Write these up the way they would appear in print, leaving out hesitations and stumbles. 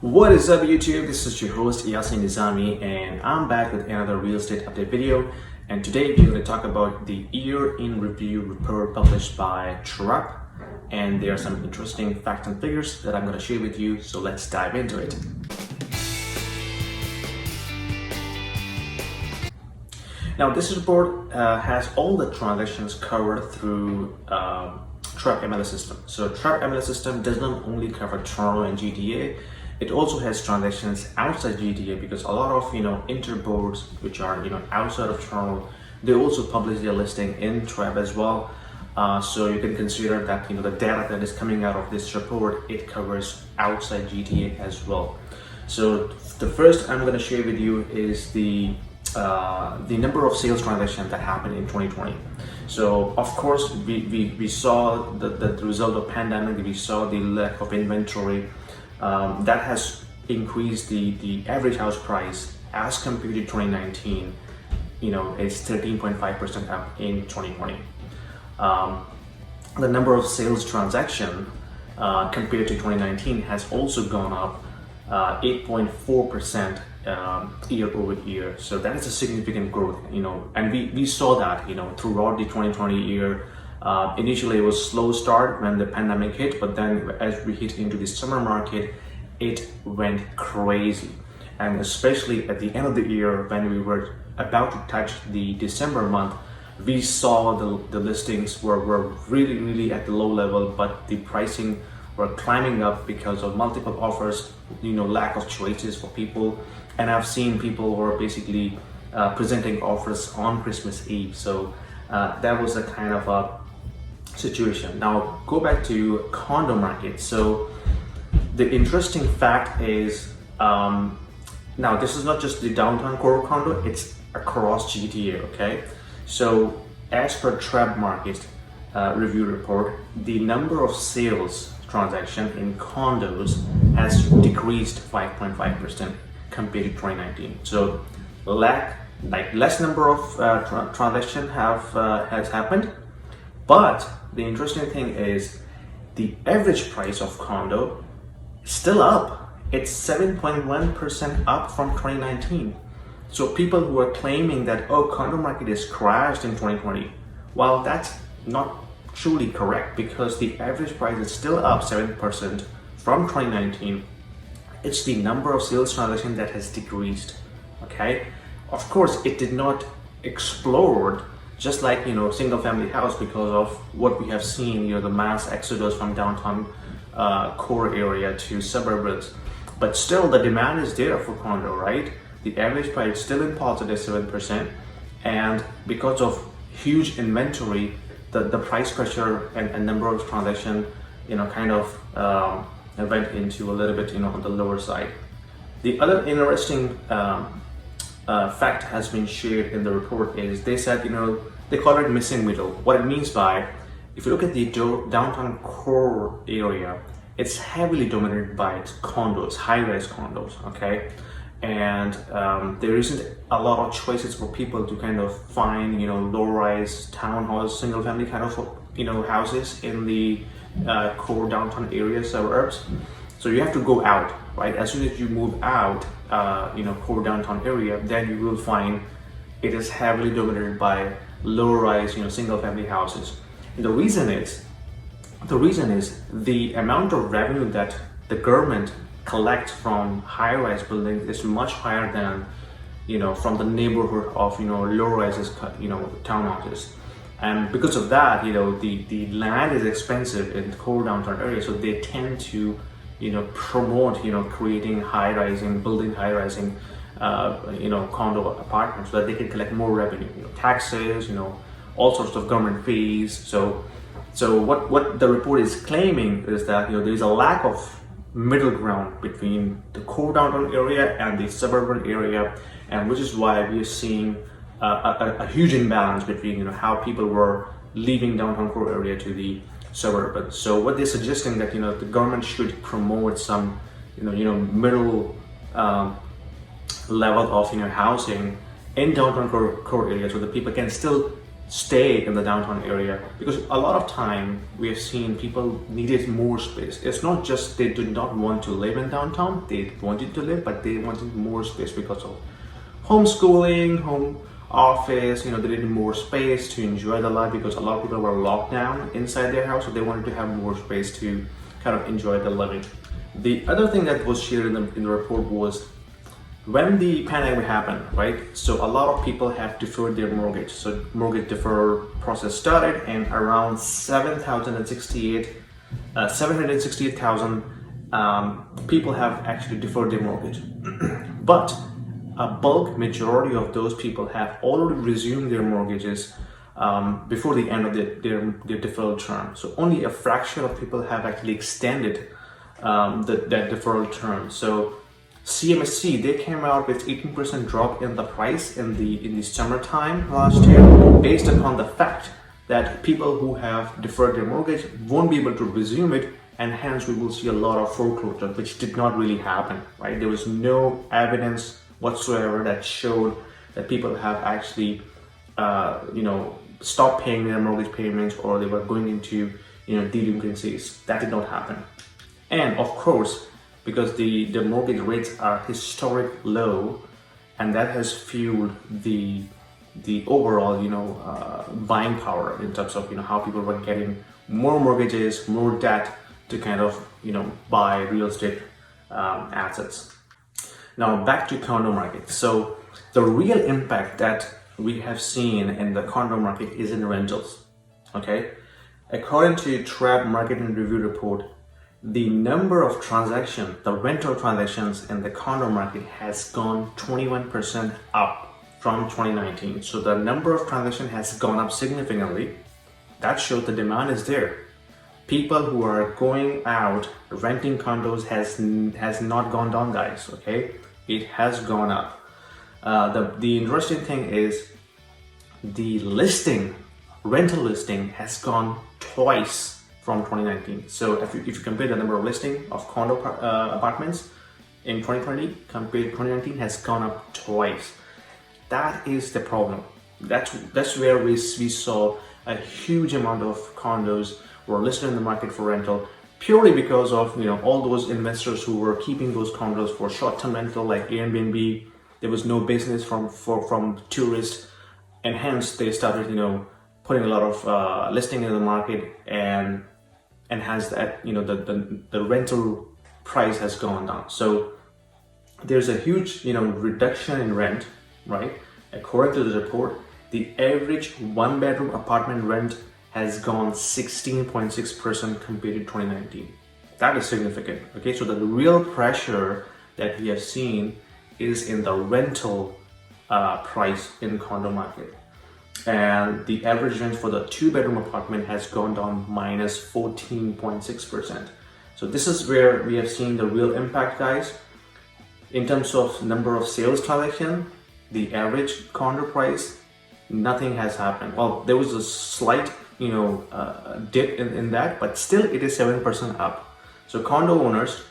What is up YouTube? This is your host Yasin Nizami and I'm back with another real estate update video, and today we're going to talk about the year in review report published by TRREB, and there are some interesting facts and figures that I'm going to share with you, so let's dive into it. Now this report has all the transactions covered through TRREB MLS system. So TRREB MLS system does not only cover Toronto and GTA, it also has transactions outside GTA, because a lot of interboards which are outside of Toronto, they also publish their listing in TRREB as well. So you can consider that the data that is coming out of this report, it covers outside GTA as well. So the first I'm going to share with you is the number of sales transactions that happened in 2020. So of course we saw the result of pandemic. We saw the lack of inventory. That has increased the average house price as compared to 2019. It's 13.5% up in 2020. The number of sales transaction compared to 2019 has also gone up 8.4% year over year. So that is a significant growth, and we saw that throughout the 2020 year. Initially it was slow start when the pandemic hit, but then as we hit into the summer market, it went crazy. And especially at the end of the year, when we were about to touch the December month, we saw the listings were really at the low level, but the pricing were climbing up because of multiple offers, lack of choices for people. And I've seen people who are basically presenting offers on Christmas Eve. So that was a kind of a situation. Now go back to condo market. So the interesting fact is, now this is not just the downtown core condo, it's across GTA, okay? So as per TRREB market review report, the number of sales transaction in condos has decreased 5.5% compared to 2019. So less number of transaction has happened. But the interesting thing is the average price of condo still up. It's 7.1% up from 2019. So people who are claiming that condo market is crashed in 2020, well, that's not truly correct, because the average price is still up 7% from 2019. It's the number of sales transactions that has decreased. Okay, of course it did not explode just like single family house, because of what we have seen, the mass exodus from downtown core area to suburbs. But still the demand is there for condo, right? The average price is still in positive 7%, and because of huge inventory, the price pressure and number of transaction kind of went into a little bit on the lower side. The other interesting fact has been shared in the report is they said they call it missing middle. What it means by, if you look at the downtown core area, it's heavily dominated by condos, high-rise condos, okay? And there isn't a lot of choices for people to kind of find low-rise townhouse, single-family kind of houses in the core downtown area suburbs. So you have to go out, right? As soon as you move out, core downtown area, then you will find it is heavily dominated by low-rise, single-family houses. And the reason is the amount of revenue that the government collects from high-rise buildings is much higher than from the neighborhood of low-rises, townhouses. And because of that, the land is expensive in the core downtown area, so they tend to promote creating high-rising, building high-rising condo apartments, so that they can collect more revenue, taxes, all sorts of government fees. So what the report is claiming is that there is a lack of middle ground between the core downtown area and the suburban area, and which is why we are seeing a huge imbalance between how people were leaving downtown core area to the suburban. So what they're suggesting that the government should promote some middle level of housing in downtown core area, so that people can still stay in the downtown area, because a lot of time we have seen people needed more space. It's not just they did not want to live in downtown, they wanted to live, but they wanted more space because of homeschooling, home office, they needed more space to enjoy the life, because a lot of people were locked down inside their house, so they wanted to have more space to kind of enjoy the living. The other thing that was shared in the report was when the pandemic happened, right? So a lot of people have deferred their mortgage. So mortgage deferral process started, and around 768,000 people have actually deferred their mortgage. But a bulk majority of those people have already resumed their mortgages before the end of their deferral term. So only a fraction of people have actually extended that deferral term. So CMHC, they came out with 18% drop in the price in the summertime last year, based upon the fact that people who have deferred their mortgage won't be able to resume it, and hence we will see a lot of foreclosure, which did not really happen, right? There was no evidence whatsoever that showed that people have actually stopped paying their mortgage payments, or they were going into delinquencies. That did not happen. And of course, because the mortgage rates are historic low, and that has fueled the overall buying power in terms of how people were getting more mortgages, more debt to kind of buy real estate assets. Now back to condo market. So the real impact that we have seen in the condo market is in rentals. Okay, according to TRREB Market and Review report, the number of transactions, the rental transactions in the condo market has gone 21% up from 2019. So the number of transactions has gone up significantly. That shows the demand is there. People who are going out renting condos has not gone down, guys. Okay, it has gone up. The interesting thing is the rental listing has gone twice from 2019. So if you compare the number of listing of condo apartments in 2020 compared to 2019, has gone up twice. That is the problem. That's where we saw a huge amount of condos were listed in the market for rental, purely because of all those investors who were keeping those condos for short-term rental like Airbnb. There was no business from tourists, and hence they started putting a lot of listing in the market, and has that the rental price has gone down. So there's a huge reduction in rent, right? According to the report, the average one-bedroom apartment rent has gone 16.6% compared to 2019. That is significant. Okay, so the real pressure that we have seen is in the rental price in the condo market. And the average rent for the two-bedroom apartment has gone down minus 14.6%. So this is where we have seen the real impact, guys. In terms of number of sales transaction, the average condo price, nothing has happened. Well, there was a slight dip in that, but still it is 7% up. So condo owners,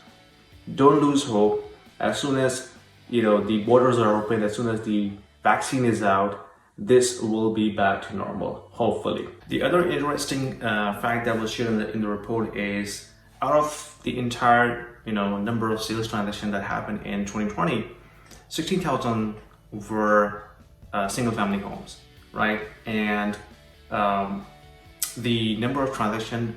don't lose hope. As soon as the borders are open, as soon as the vaccine is out, this will be back to normal, hopefully. The other interesting fact that was shared in the report is, out of the entire number of sales transactions that happened in 2020, 16,000 were single family homes, right? And the number of transactions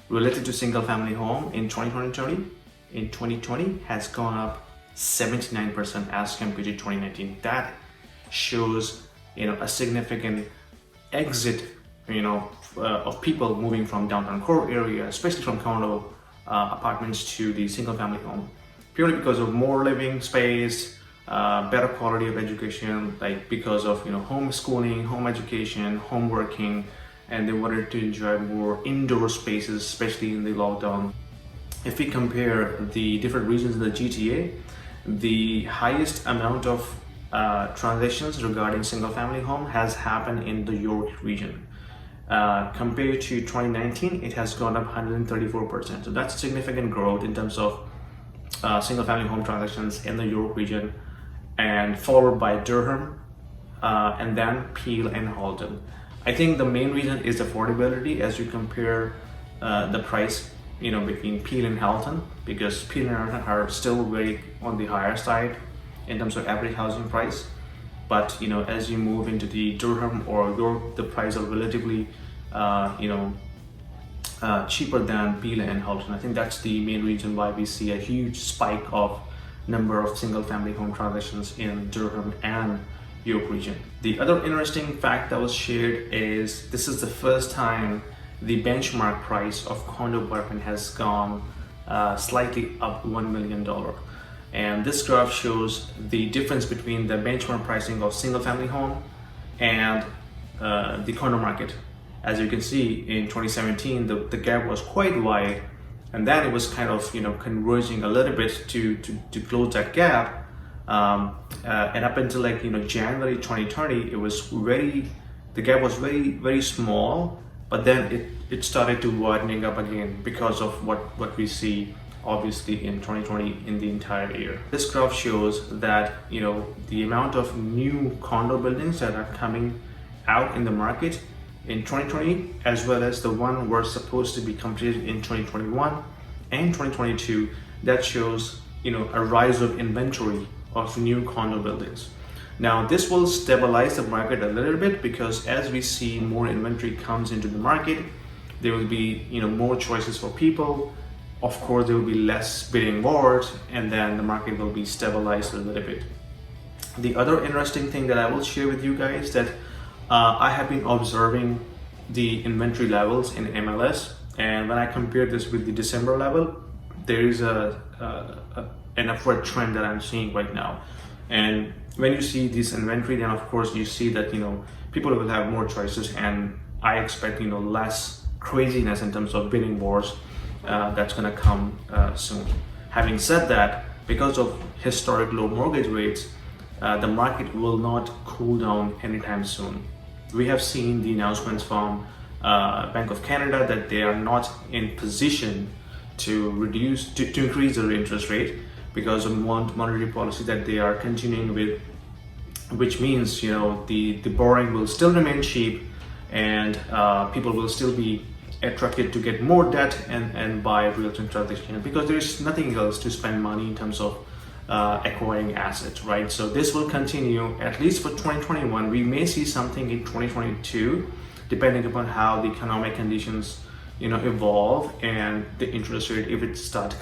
related to single family home in 2020 has gone up 79% as compared to 2019. That shows a significant exit of people moving from downtown core area, especially from condo apartments to the single family home, purely because of more living space, better quality of education, like because of homeschooling, home education, home working, and they wanted to enjoy more indoor spaces, especially in the lockdown. If we compare the different regions in the GTA, the highest amount of transactions regarding single family home has happened in the York region. Compared to 2019, it has gone up 134%. So that's significant growth in terms of single family home transactions in the York region, and followed by Durham, and then Peel and Halton. I think the main reason is affordability as you compare the price, between Peel and Halton, because Peel and Halton are still very on the higher side in terms of average housing price. But as you move into the Durham or York, the price are relatively cheaper than Peel and Halton. I think that's the main reason why we see a huge spike of number of single-family home transactions in Durham and York region. The other interesting fact that was shared is this is the first time the benchmark price of condo apartment has gone slightly up $1 million. And this graph shows the difference between the benchmark pricing of single-family home and the condo market. As you can see, in 2017, the gap was quite wide, and then it was kind of converging a little bit to close that gap. And up until January 2020, the gap was very small, but then it started to widening up again because of what we see obviously in 2020 in the entire year. This graph shows that the amount of new condo buildings that are coming out in the market in 2020, as well as the one were supposed to be completed in 2021 and 2022, that shows a rise of inventory of new condo buildings. Now this will stabilize the market a little bit, because as we see more inventory comes into the market, there will be more choices for people. Of course, there will be less bidding wars, and then the market will be stabilized a little bit. The other interesting thing that I will share with you guys that I have been observing the inventory levels in MLS, and when I compare this with the December level, there is an upward trend that I'm seeing right now. And when you see this inventory, then of course you see that people will have more choices, and I expect less craziness in terms of bidding wars that's gonna come soon. Having said that, because of historic low mortgage rates, the market will not cool down anytime soon. We have seen the announcements from Bank of Canada that they are not in position to increase their interest rate because of monetary policy that they are continuing with, which means the borrowing will still remain cheap, and people will still be attracted to get more debt and buy real estate transactions, because there is nothing else to spend money in terms of acquiring assets, right? So this will continue at least for 2021. We may see something in 2022, depending upon how the economic conditions evolve and the interest rate, if it starts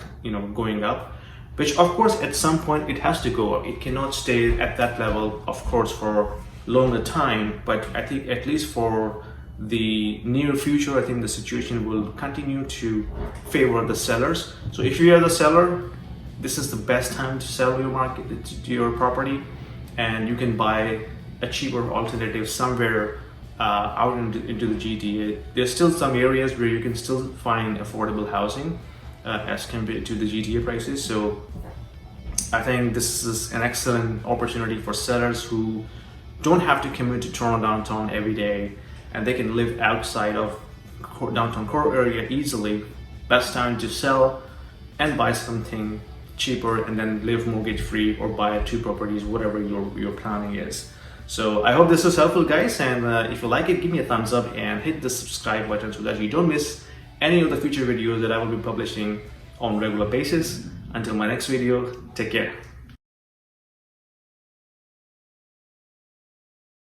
going up, which of course at some point it has to go up. It cannot stay at that level, of course, for longer time, but I think at least for the near future, I think the situation will continue to favor the sellers. So if you are the seller, this is the best time to sell your property, and you can buy a cheaper alternative somewhere out into the GTA. There's still some areas where you can still find affordable housing as compared to the GTA prices. So I think this is an excellent opportunity for sellers who don't have to commute to Toronto downtown every day, and they can live outside of downtown core area easily. Best time to sell and buy something cheaper, and then live mortgage free, or buy 2 properties, whatever your planning is. So I hope this was helpful, guys, and if you like it, give me a thumbs up and hit the subscribe button so that you don't miss any of the future videos that I will be publishing on a regular basis. Until my next video, take care.